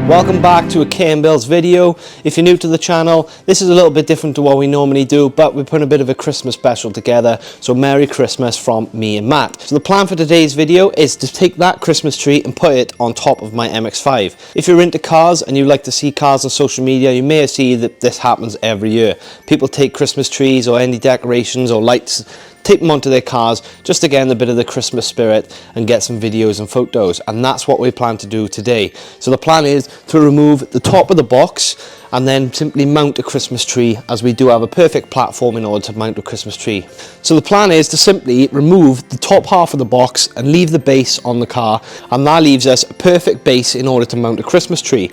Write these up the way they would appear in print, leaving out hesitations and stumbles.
Welcome back to a KMB's video. If you're new to the channel, this is a little bit different to what we normally do, but we're putting a bit of a Christmas special together, so Merry Christmas from me and Matt. So the plan for today's video is to take that Christmas tree and put it on top of my MX-5. If you're into cars and you like to see cars on social media, you may have seen that this happens every year. People take Christmas trees or any decorations or lights, tape them onto their cars just to get in a bit of the Christmas spirit and get some videos and photos, and that's what we plan to do today. So the plan is to remove the top of the box and then simply mount a Christmas tree, as we do have a perfect platform in order to mount a Christmas tree. So the plan is to simply remove the top half of the box and leave the base on the car, and that leaves us a perfect base in order to mount a Christmas tree.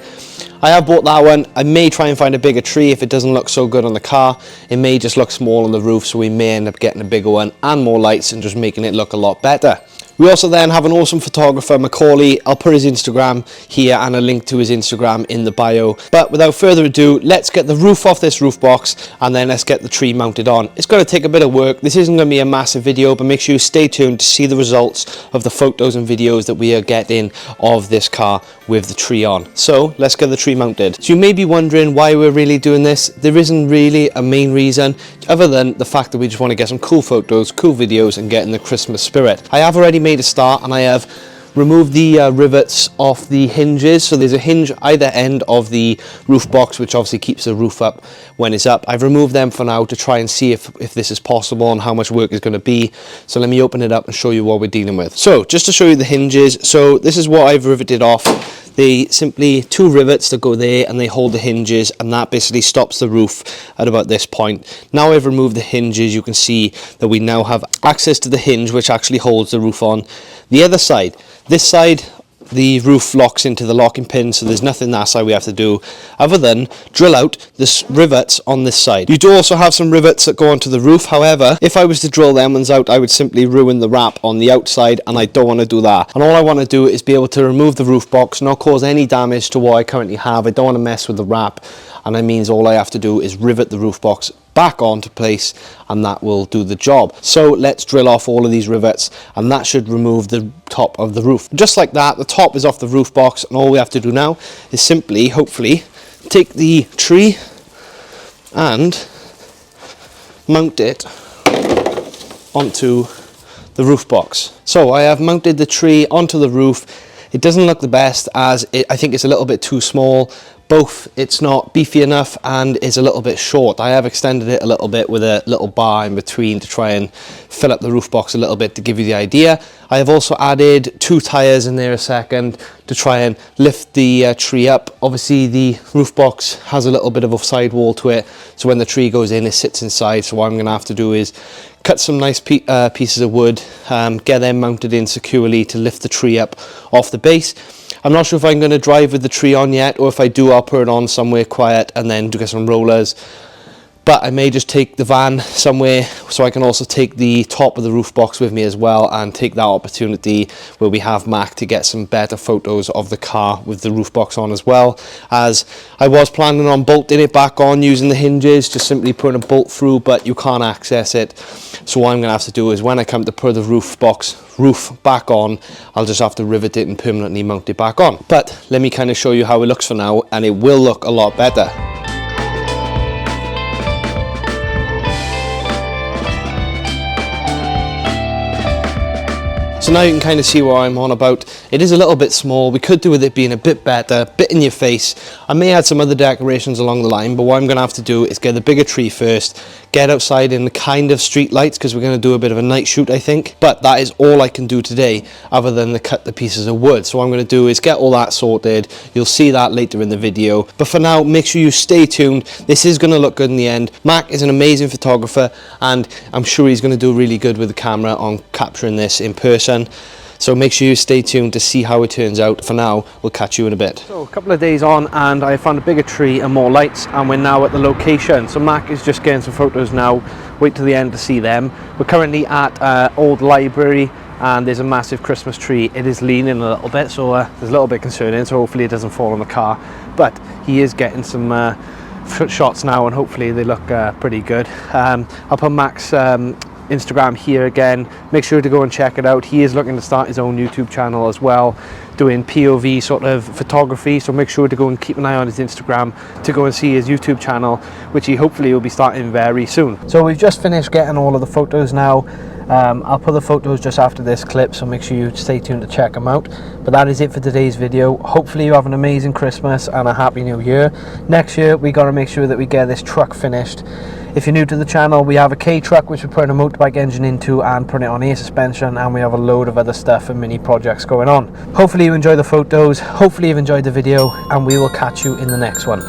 I have bought that one. I may try and find a bigger tree if it doesn't look so good on the car. It may just look small on the roof, so we may end up getting a bigger one and more lights and just making it look a lot better. We also then have an awesome photographer, Macaulay. I'll put his Instagram here and a link to his Instagram in the bio. But without further ado, let's get the roof off this roof box and then let's get the tree mounted on. It's going to take a bit of work. This isn't going to be a massive video, but make sure you stay tuned to see the results of the photos and videos that we are getting of this car with the tree on. So let's get the tree mounted. So you may be wondering why we're really doing this. There isn't really a main reason other than the fact that we just want to get some cool photos, cool videos and get in the Christmas spirit. I have already made a start and I have removed the rivets off the hinges. So there's a hinge either end of the roof box, which obviously keeps the roof up when it's up. I've removed them for now to try and see if this is possible and how much work is going to be. So let me open it up and show you what we're dealing with. So just to show you the hinges, so this is what I've riveted off. They simply two rivets that go there and they hold the hinges, and that basically stops the roof at about this point. Now I've removed the hinges, you can see that we now have access to the hinge which actually holds the roof on. The other side, this side, the roof locks into the locking pin, so there's nothing that side we have to do other than drill out the rivets on this side. You do also have some rivets that go onto the roof. However, if I was to drill them ones out, I would simply ruin the wrap on the outside, and I don't want to do that. And all I want to do is be able to remove the roof box, not cause any damage to what I currently have. I don't want to mess with the wrap, and that means all I have to do is rivet the roof box back onto place, and that will do the job. So let's drill off all of these rivets, and that should remove the top of the roof. Just like that, the top is off the roof box, and all we have to do now is simply, hopefully, take the tree and mount it onto the roof box. So I have mounted the tree onto the roof. It doesn't look the best, as I think it's a little bit too small. Both it's not beefy enough and is a little bit short. I have extended it a little bit with a little bar in between to try and fill up the roof box a little bit to give you the idea. I have also added two tires in there a second to try and lift the tree up. Obviously the roof box has a little bit of a sidewall to it, so when the tree goes in, it sits inside. So what I'm going to have to do is cut some nice pieces of wood, get them mounted in securely to lift the tree up off the base. I'm not sure if I'm going to drive with the tree on yet, or if I do, I'll put it on somewhere quiet and then get some rollers. But I may just take the van somewhere, so I can also take the top of the roof box with me as well, and take that opportunity where we have Mac to get some better photos of the car with the roof box on as well. As I was planning on bolting it back on using the hinges, just simply putting a bolt through, but you can't access it. So what I'm going to have to do is when I come to put the roof back on, I'll just have to rivet it and permanently mount it back on. But let me kind of show you how it looks for now, and it will look a lot better. So now you can kind of see what I'm on about. It is a little bit small. We could do with it being a bit better, bit in your face. I may add some other decorations along the line, but what I'm going to have to do is get the bigger tree first, get outside in the kind of street lights, because we're going to do a bit of a night shoot, I think. But that is all I can do today, other than to cut the pieces of wood. So what I'm going to do is get all that sorted. You'll see that later in the video. But for now, make sure you stay tuned. This is going to look good in the end. Mac is an amazing photographer, and I'm sure he's going to do really good with the camera on capturing this in person. So make sure you stay tuned to see how it turns out. For now, we'll catch you in a bit. So a couple of days on, and I found a bigger tree and more lights, and we're now at the location. So Mac is just getting some photos now. Wait till the end to see them. We're currently at Old Library, and there's a massive Christmas tree. It is leaning a little bit, so there's a little bit concerning, so hopefully it doesn't fall on the car. But he is getting some shots now, and hopefully they look pretty good. I'll put Mac's Instagram here again. Make sure to go and check it out. He is looking to start his own YouTube channel as well, doing POV sort of photography, so make sure to go and keep an eye on his Instagram to go and see his YouTube channel, which he hopefully will be starting very soon. So we've just finished getting all of the photos now. I'll put the photos just after this clip, so make sure you stay tuned to check them out. But that is it for today's video. Hopefully you have an amazing Christmas and a happy new year. Next year we got to make sure that we get this truck finished. If you're new to the channel, we have a K truck which we're putting a motorbike engine into and putting it on air suspension, and we have a load of other stuff and mini projects going on. Hopefully you enjoy the photos, hopefully you've enjoyed the video, and we will catch you in the next one.